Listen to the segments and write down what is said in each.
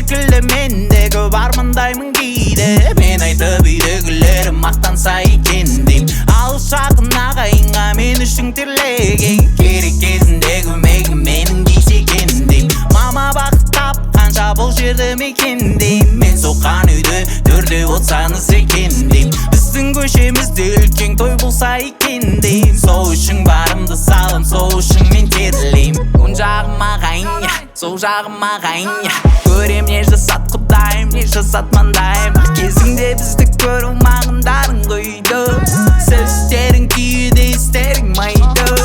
секілді мен де көп армандаймын кейде. Мені айтып үйдегілерім мақтанса екен дейм. Алыс-жақын ағайынға мен үшін терлеген. Керек кезінде көмегім менің тисе екен дейм. Мама бақыт тапқанша бұл жерді мекендейм. Мен соққан үйде төрде отсаңыз екен дейм. Біздің көшемізде үлкен той болса екен дейм. Сол үшін барымды салым, сол үшін мен терлейм. Оң жағым ағайын, сол жағым ағайын. Көрем не жасат құдайым, не жасат маңдайым. Кезінде бізді көру мағындарың қойды. Сөздерің кейде істерің майды.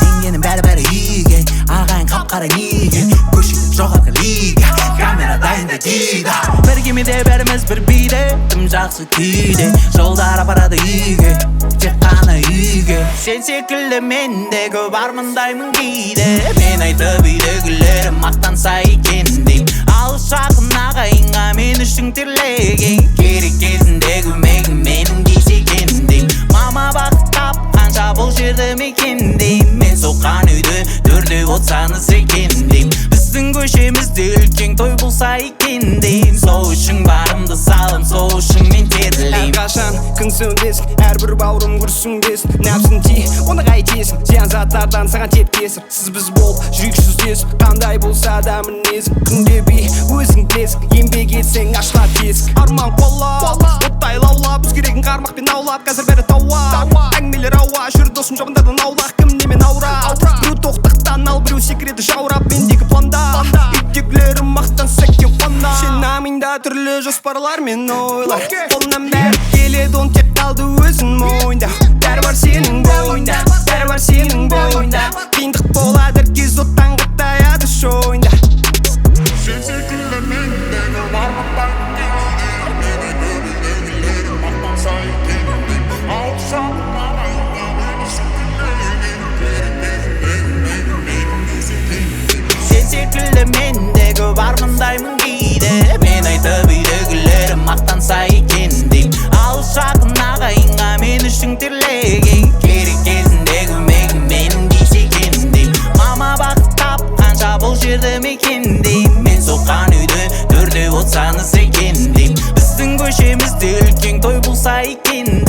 Теңгенің бәрі-бәрі үйге, ағайын қап-қара неге. Көше жоқ ақылиға, камера дайында дейді. Бір кемеде бәріміз бір биде, тым жақсы күйде. Жолдар апарады үйге, тек қана үйге. Сен секілді мен де көп армандаймын кейде. Мені айтып үйдегілерім мақтанса екен дейм. Алыс-жақын ағайынға мен үшін терлеген. Керек кезінде көмегім менің тисе екен дейм. Мама бақыт тапқанша бұл жерді мекендейм. Мен соққан үйде төрде отсаңыз екен дейм. Біздің көшемізде үлкен той болса екен дейм. Сол үшін барымды салым, сол үшін мен терлейм. Әрқашан күн сөнбесін, әрбір бауырым күрсінбесін. Нәпсін ти, оны қайтесің, зиян заттардан саған теп кесір. Сіз біз болып жүрек жүздесіп, қандай болса да мінезің. Күнде би, өзің білесің, еңбек етсең ашылар тесік. Арман қолап, оттай лаулап, өзгерегін қармақпен аулап. Қазір бәрі тауа, әңгімелер ауа, жүр досым жабындардан аулақ. Кім немен аура, біреу тоқтықтан ал, біреу секіреді жаурап. Мендегі планда, үйдегілерім мақтанса екен қонда. Сен намында түрлі жоспарлар мен ойлар. Қолынан бәрі келеді, он тек қалды өзін мойында. Бәрі бар сенің бойында, бәрі бар сенің бойында. Қиындық болады, әр кез оттан қытаяды шойында. Сен секілді мен де көп армандаймын кейде. Мені айтып үйдегілерім мақтанса екен дейм. Алыс-жақын ағайынға мен үшін терлеген. Керек кезінде көмегім менің тисе екен дейм. Сен секілді мен де көп армандаймын кейде. Мені айтып үйдегілерім мақтанса екен дейм. Алыс-жақын ағайынға мен үшін терлеген. Керек кезінде көмегім менің тисе екен дейм. Мама бақыт тапқанша бұл жерді мекендейм. Мен соққан үйде төрде отсаңыз екен дейм. Біздің көшемізде үлкен той болса екен